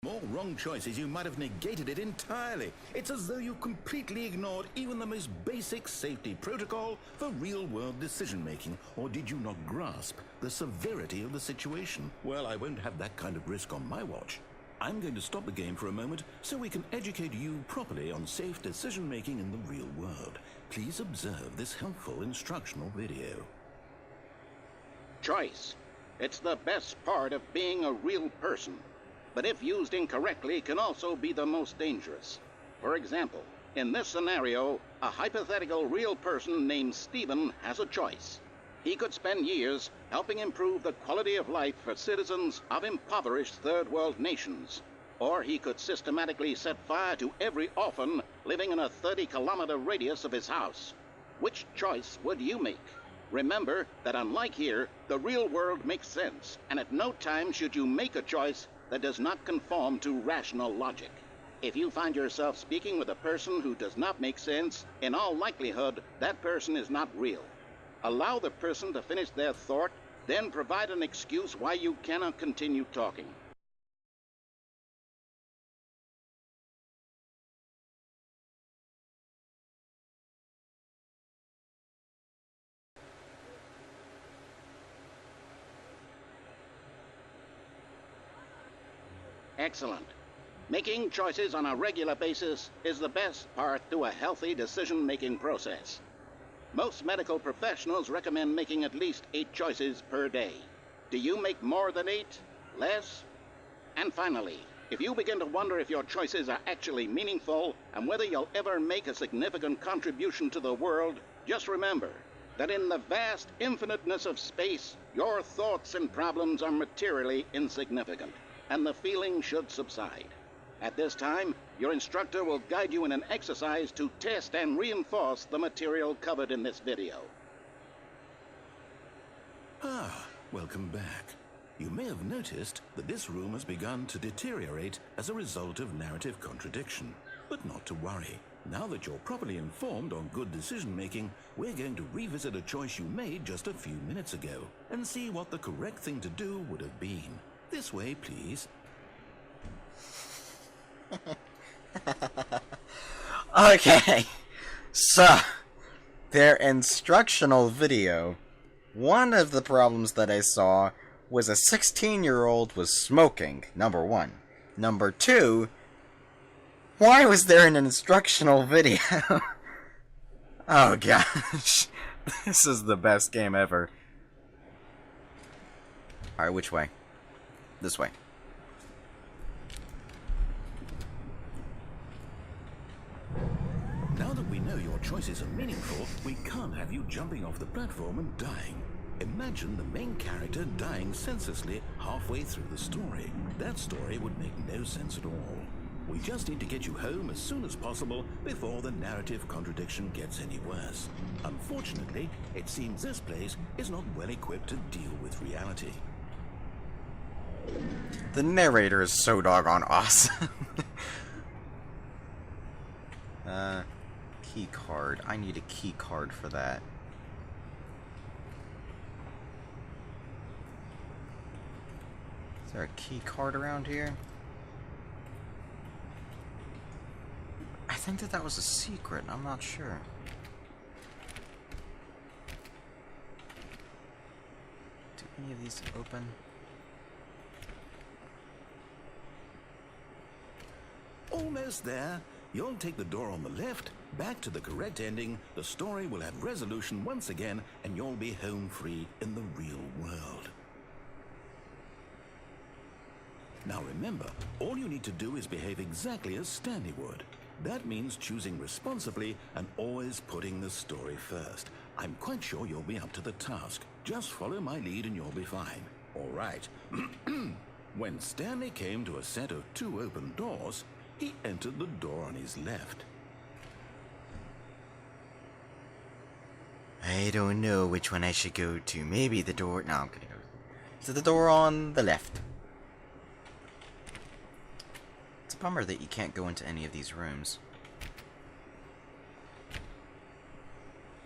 More wrong choices, you might have negated it entirely. It's as though you completely ignored even the most basic safety protocol for real-world decision-making. Or did you not grasp the severity of the situation? Well, I won't have that kind of risk on my watch. I'm going to stop the game for a moment so we can educate you properly on safe decision-making in the real world. Please observe this helpful instructional video. Choice. It's the best part of being a real person. But if used incorrectly, can also be the most dangerous. For example, in this scenario, a hypothetical real person named Stephen has a choice. He could spend years helping improve the quality of life for citizens of impoverished third world nations. Or he could systematically set fire to every orphan living in a 30-kilometer radius of his house. Which choice would you make? Remember that unlike here, the real world makes sense, and at no time should you make a choice that does not conform to rational logic. If you find yourself speaking with a person who does not make sense, in all likelihood, that person is not real. Allow the person to finish their thought, then provide an excuse why you cannot continue talking. Excellent. Making choices on a regular basis is the best part to a healthy decision-making process. Most medical professionals recommend making at least 8 choices per day. Do you make more than 8? Less? And finally, if you begin to wonder if your choices are actually meaningful and whether you'll ever make a significant contribution to the world, just remember that in the vast infiniteness of space, your thoughts and problems are materially insignificant, and the feeling should subside. At this time, your instructor will guide you in an exercise to test and reinforce the material covered in this video. Welcome back. You may have noticed that this room has begun to deteriorate as a result of narrative contradiction. But not to worry. Now that you're properly informed on good decision-making, we're going to revisit a choice you made just a few minutes ago and see what the correct thing to do would have been. This way, please. Okay, so their instructional video, one of the problems that I saw was a 16-year-old was smoking, number 1. Number 2, why was there an instructional video? Oh gosh, this is the best game ever. Alright, which way? This way. Now that we know your choices are meaningful, we can't have you jumping off the platform and dying. Imagine the main character dying senselessly halfway through the story. That story would make no sense at all. We just need to get you home as soon as possible before the narrative contradiction gets any worse. Unfortunately, it seems this place is not well equipped to deal with reality. The narrator is so doggone awesome. Key card. I need a key card for that. Is there a key card around here? I think that was a secret. I'm not sure. Do any of these open? Almost there. You'll take the door on the left, back to the correct ending, the story will have resolution once again, and you'll be home free in the real world. Now remember, all you need to do is behave exactly as Stanley would. That means choosing responsibly and always putting the story first. I'm quite sure you'll be up to the task. Just follow my lead and you'll be fine. All right. When Stanley came to a set of 2 open doors, he entered the door on his left. I don't know which one I should go to. Maybe the door... No, I'm gonna go to the door on the left. It's a bummer that you can't go into any of these rooms.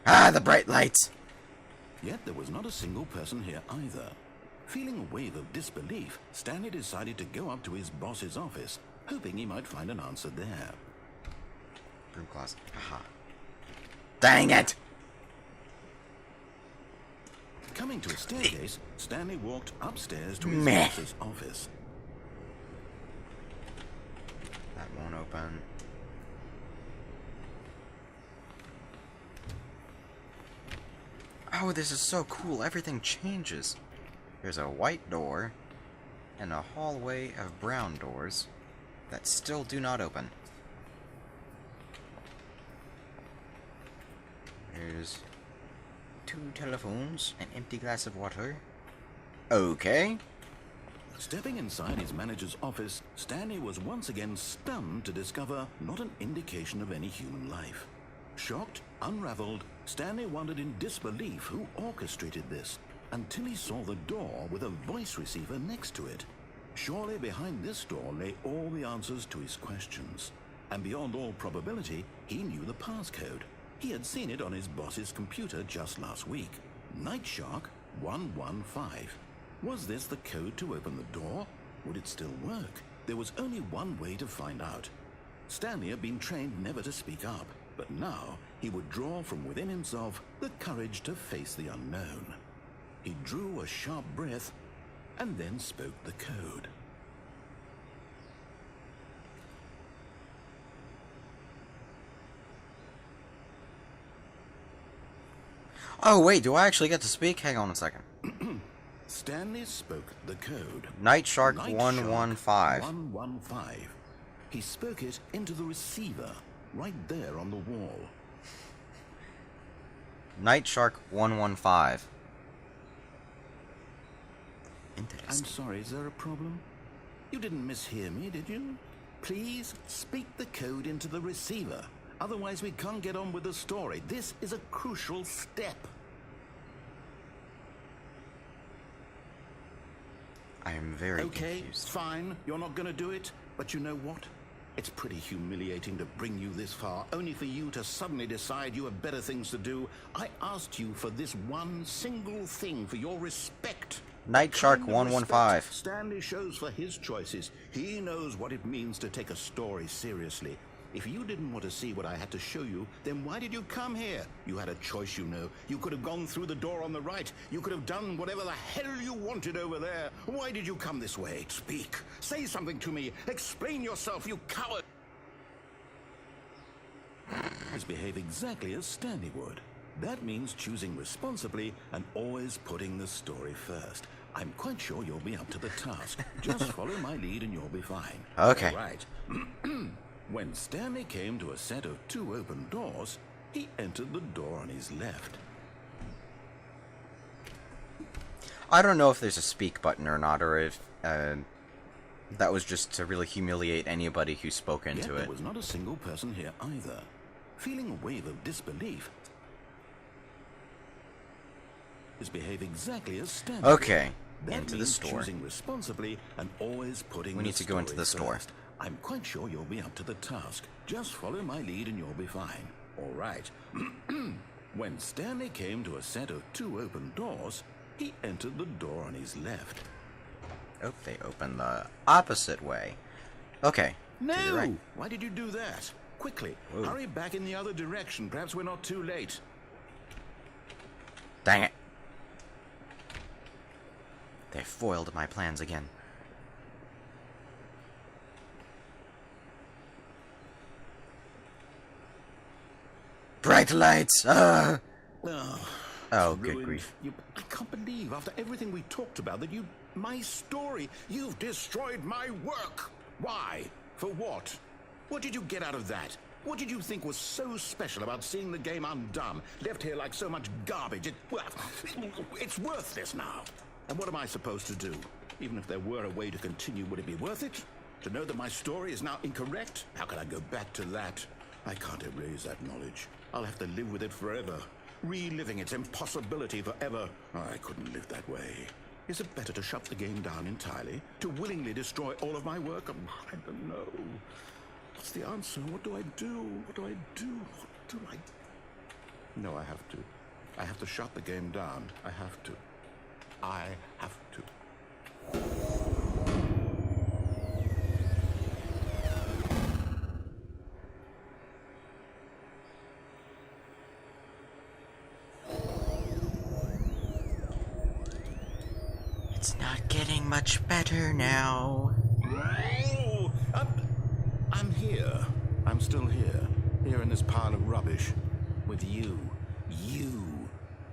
Ah, the bright lights! Yet there was not a single person here either. Feeling a wave of disbelief, Stanley decided to go up to his boss's office, hoping he might find an answer there. Broom closet. Aha. Dang it! Coming to a staircase, Stanley walked upstairs to his Meh. boss's office. That won't open. Oh, this is so cool. Everything changes. There's a white door and a hallway of brown doors that still do not open. There's 2 telephones, an empty glass of water. Okay. Stepping inside his manager's office, Stanley was once again stunned to discover not an indication of any human life. Shocked, unraveled, Stanley wondered in disbelief who orchestrated this, until he saw the door with a voice receiver next to it. Surely behind this door lay all the answers to his questions. And beyond all probability, he knew the passcode. He had seen it on his boss's computer just last week. Nightshark 115. Was this the code to open the door? Would it still work? There was only one way to find out. Stanley had been trained never to speak up, but now he would draw from within himself the courage to face the unknown. He drew a sharp breath and then spoke the code. Oh, wait, do I actually get to speak? Hang on a second. Stanley spoke the code. Nightshark 115. 115. He spoke it into the receiver, right there on the wall. Nightshark 115. I'm Interesting. sorry, is there a problem? You didn't mishear me, did you? Please speak the code into the receiver. Otherwise, we can't get on with the story. This is a crucial step. I am very Okay, confused. fine. You're not going to do it. But you know what? It's pretty humiliating to bring you this far, only for you to suddenly decide you have better things to do. I asked you for this one single thing, for your respect. Nightshark Kind of 115. respect Stanley shows for his choices. He knows what it means to take a story seriously. If you didn't want to see what I had to show you, then why did you come here? You had a choice, you know. You could have gone through the door on the right. You could have done whatever the hell you wanted over there. Why did you come this way? Speak. Say something to me. Explain yourself, you coward. Behave exactly as Stanley would. That means choosing responsibly and always putting the story first. I'm quite sure you'll be up to the task. Just follow my lead and you'll be fine. Okay. All right. When Stanley came to a set of 2 open doors, he entered the door on his left. I don't know if there's a speak button or not, or if that was just to really humiliate anybody who spoke Yet into there it. was not a single person here either. Feeling a wave of disbelief, behave exactly as Stanley would. Okay, That into the means store. choosing responsibly and always putting We need to go into the store. first. I'm quite sure you'll be up to the task. Just follow my lead and you'll be fine. All right. When Stanley came to a set of 2 open doors, he entered the door on his left. Oh, they open the opposite way. Okay. No! To the right. Why did you do that? Quickly, Whoa. hurry back in the other direction. Perhaps we're not too late. Dang it. They foiled my plans again. Bright lights! Oh, Oh, it's good ruined. grief. I can't believe, after everything we talked about, that my story, you've destroyed my work. Why? For what? What did you get out of that? What did you think was so special about seeing the game undone, left here like so much garbage? It's worthless now. And what am I supposed to do? Even if there were a way to continue, would it be worth it? To know that my story is now incorrect? How can I go back to that? I can't erase that knowledge. I'll have to live with it forever. Reliving its impossibility forever. I couldn't live that way. Is it better to shut the game down entirely? To willingly destroy all of my work? I don't know. What's the answer? What do I do? What do I do? What do I... No, I have to. I have to shut the game down. I have to. I have to. It's not getting much better now. Oh, I'm here. I'm still here. Here in this pile of rubbish. With you. You,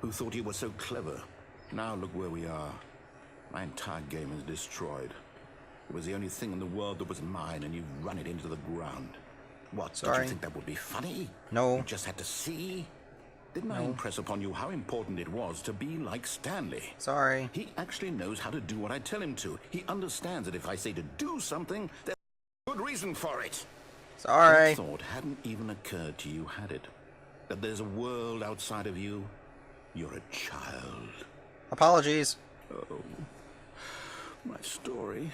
who thought you were so clever. Now look where we are. My entire game is destroyed. It was the only thing in the world that was mine, and you've run it into the ground. What, did Sorry. you think that would be funny? No. You just had to see? Didn't I impress upon you how important it was to be like Stanley? Sorry. He actually knows how to do what I tell him to. He understands that if I say to do something, there's a good reason for it. Sorry. That thought hadn't even occurred to you, had it? That there's a world outside of you? You're a child. Apologies. Oh, my story.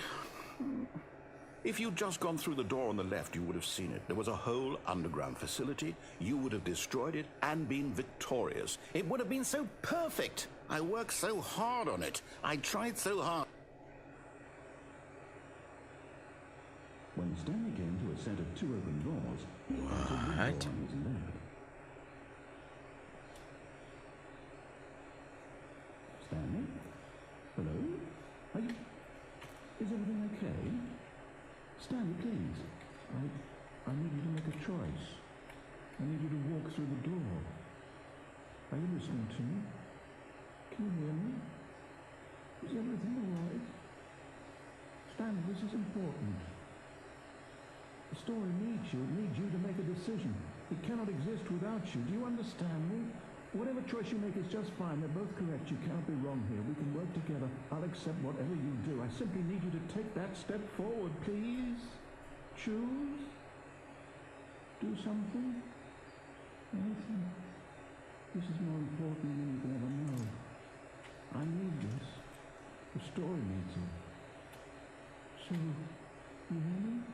If you'd just gone through the door on the left, you would have seen it. There was a whole underground facility. You would have destroyed it and been victorious. It would have been so perfect. I worked so hard on it. I tried so hard. When Stanley came to a set of 2 open doors, he entered the door on his left. Stanley? Hello? Are you... Is everything okay? Stanley, please. I need you to make a choice. I need you to walk through the door. Are you listening to me? Can you hear me? Is everything all right? Stanley, this is important. The story needs you. It needs you to make a decision. It cannot exist without you. Do you understand me? Whatever choice you make is just fine. They're both correct. You cannot be wrong here. We can work together. I'll accept whatever you do. I simply need you to take that step forward, please. Choose. Do something. Anything. This is more important than you can ever know. I need this. The story needs it. So, you hear me?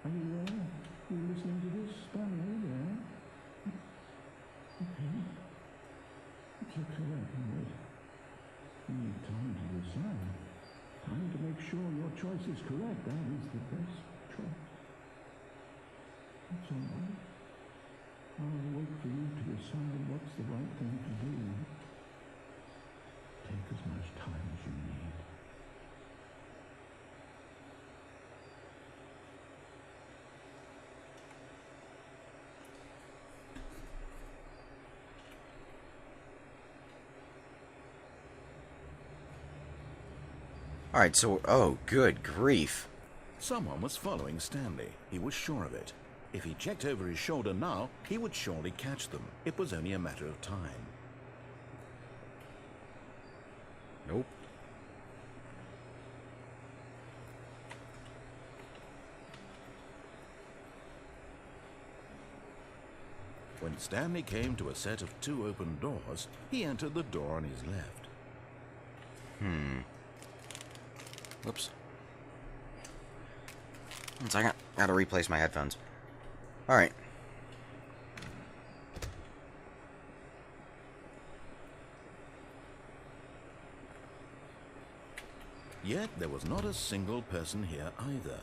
Are you there? Are you listening to this? Stanley, are you there? Okay. It's okay, I can wait. You need time to decide. Time to make sure your choice is correct. That is the best choice. That's all right. I'll wait for you to decide what's the right thing to do. Take as much time as you need. Alright, so... Oh, good grief. Someone was following Stanley. He was sure of it. If he checked over his shoulder now, he would surely catch them. It was only a matter of time. Nope. When Stanley came to a set of 2 open doors, he entered the door on his left. Whoops. 1 second. Gotta replace my headphones. Alright. Yet there was not a single person here either.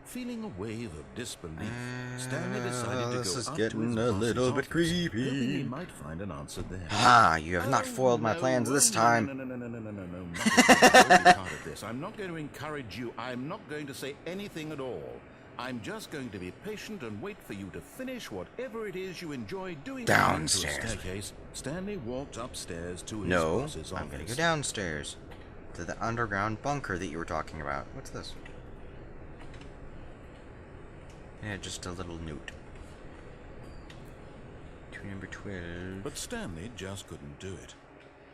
Feeling a wave of disbelief, Stanley decided to this go is up getting to his a boss's little bit office, hoping creepy. he might find an answer there. Ah, you have not foiled my plans this time. No, not part of this. I'm not going to encourage you. I'm not going to say anything at all. I'm just going to be patient and wait for you to finish whatever it is you enjoy doing. Downstairs. To a staircase, Stanley walked upstairs to his No, boss's office. I'm gonna go downstairs. To the underground bunker that you were talking about. What's this? Yeah, just a little note. To number 12. But Stanley just couldn't do it.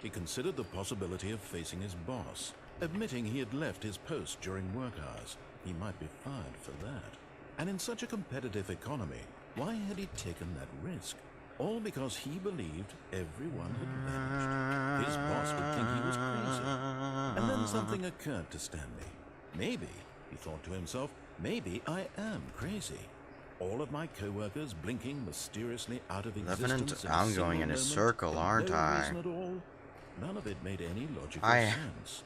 He considered the possibility of facing his boss, admitting he had left his post during work hours. He might be fired for that. And in such a competitive economy, why had he taken that risk? All because he believed everyone had vanished. His boss would think he was crazy. And then something occurred to Stanley. Maybe, he thought to himself, maybe I am crazy. All of my co-workers blinking mysteriously out of existence. I'm going in a circle, aren't I? Reason at all. None of it made any logical sense.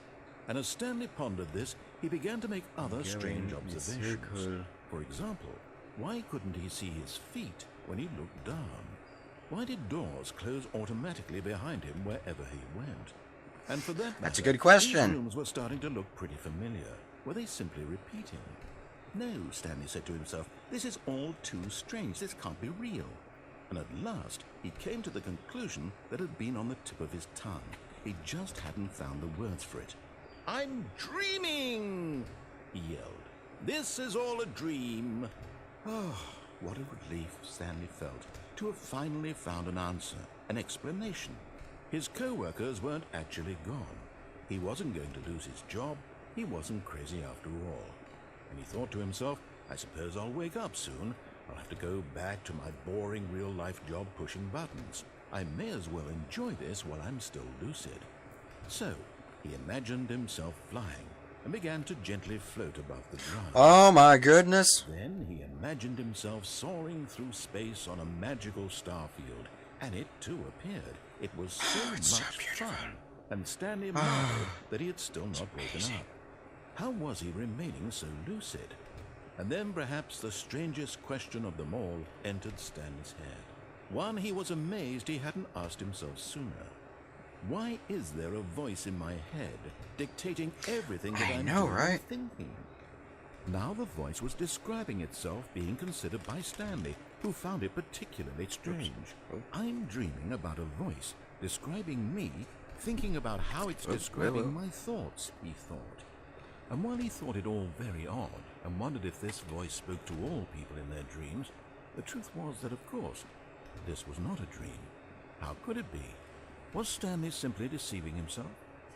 And as Stanley pondered this, he began to make other strange observations. For example, why couldn't he see his feet when he looked down? Why did doors close automatically behind him wherever he went? And for that That's a matter, good question. these rooms were starting to look pretty familiar. Were they simply repeating? No, Stanley said to himself, this is all too strange. This can't be real. And at last, he came to the conclusion that had been on the tip of his tongue. He just hadn't found the words for it. I'm dreaming, he yelled. This is all a dream. Oh, what a relief Stanley felt to have finally found an answer, an explanation. His co-workers weren't actually gone. He wasn't going to lose his job. He wasn't crazy after all. And he thought to himself, I suppose I'll wake up soon. I'll have to go back to my boring real-life job pushing buttons. I may as well enjoy this while I'm still lucid. So, he imagined himself flying and began to gently float above the ground. Oh my goodness. Then he imagined himself soaring through space on a magical star field, and it too appeared. It was so much fun, and Stanley marveled that he had still not woken up. How was he remaining so lucid? And then perhaps the strangest question of them all entered Stanley's head. One he was amazed he hadn't asked himself sooner. Why is there a voice in my head dictating everything that I'm doing and thinking? Now the voice was describing itself being considered by Stanley, who found it particularly strange. I'm dreaming about a voice describing me, thinking about how it's describing my thoughts, he thought. And while he thought it all very odd, and wondered if this voice spoke to all people in their dreams, the truth was that, of course, this was not a dream. How could it be? Was Stanley simply deceiving himself?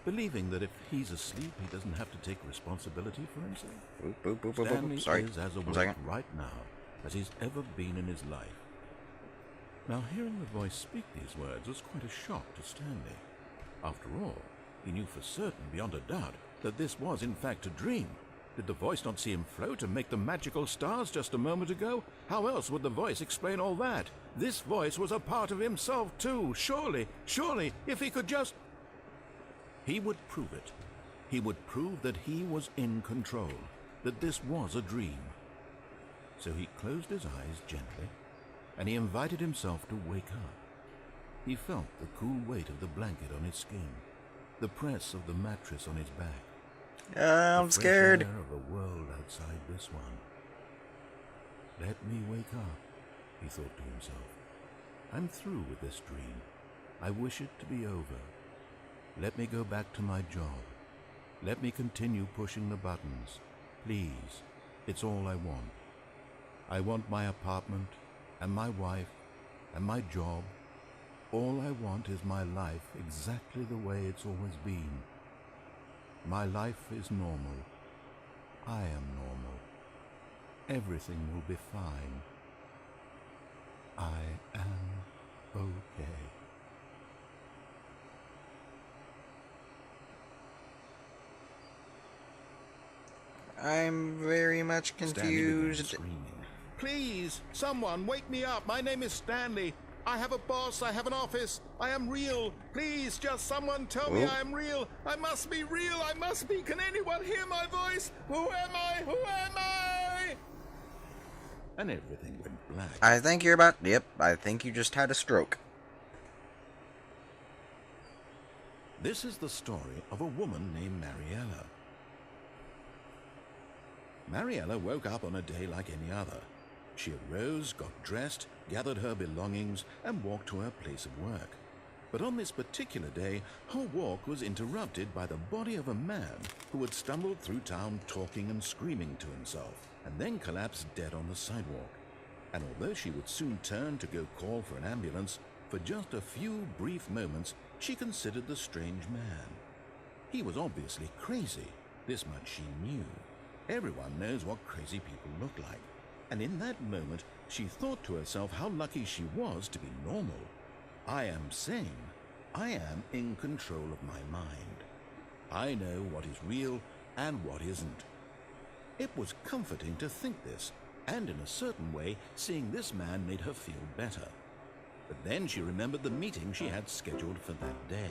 Believing that if he's asleep, he doesn't have to take responsibility for himself? Stanley is as awake right now as he's ever been in his life. Now, hearing the voice speak these words was quite a shock to Stanley. After all, he knew for certain, beyond a doubt, that this was in fact a dream. Did the voice not see him float and make the magical stars just a moment ago? How else would the voice explain all that? This voice was a part of himself too. Surely, if he could just... He would prove it. He would prove that he was in control, that this was a dream. So he closed his eyes gently, and he invited himself to wake up. He felt the cool weight of the blanket on his skin, the press of the mattress on his back. I'm scared. The fresh air of a world outside this one. Let me wake up, he thought to himself. I'm through with this dream. I wish it to be over. Let me go back to my job. Let me continue pushing the buttons. Please, it's all I want. I want my apartment, and my wife, and my job. All I want is my life exactly the way it's always been. My life is normal. I am normal. Everything will be fine. I am okay. I'm very much confused. Screaming. Please, someone, wake me up. My name is Stanley. I have a boss. I have an office. I am real. Please, just someone tell me I am real. I must be real. I must be. Can anyone hear my voice? Who am I? Who am I? And everything went black. I think you're about... Yep, I think you just had a stroke. This is the story of a woman named Mariella. Mariella woke up on a day like any other. She arose, got dressed, gathered her belongings, and walked to her place of work. But on this particular day, her walk was interrupted by the body of a man who had stumbled through town talking and screaming to himself, and then collapsed dead on the sidewalk. And although she would soon turn to go call for an ambulance, for just a few brief moments, she considered the strange man. He was obviously crazy. This much she knew. Everyone knows what crazy people look like. And in that moment, she thought to herself how lucky she was to be normal. I am sane. I am in control of my mind. I know what is real and what isn't. It was comforting to think this, and in a certain way, seeing this man made her feel better. But then she remembered the meeting she had scheduled for that day.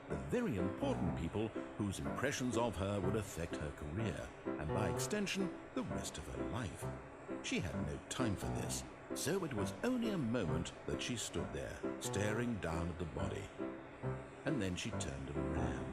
The very important people whose impressions of her would affect her career, and by extension, the rest of her life. She had no time for this, so it was only a moment that she stood there, staring down at the body. And then she turned and ran.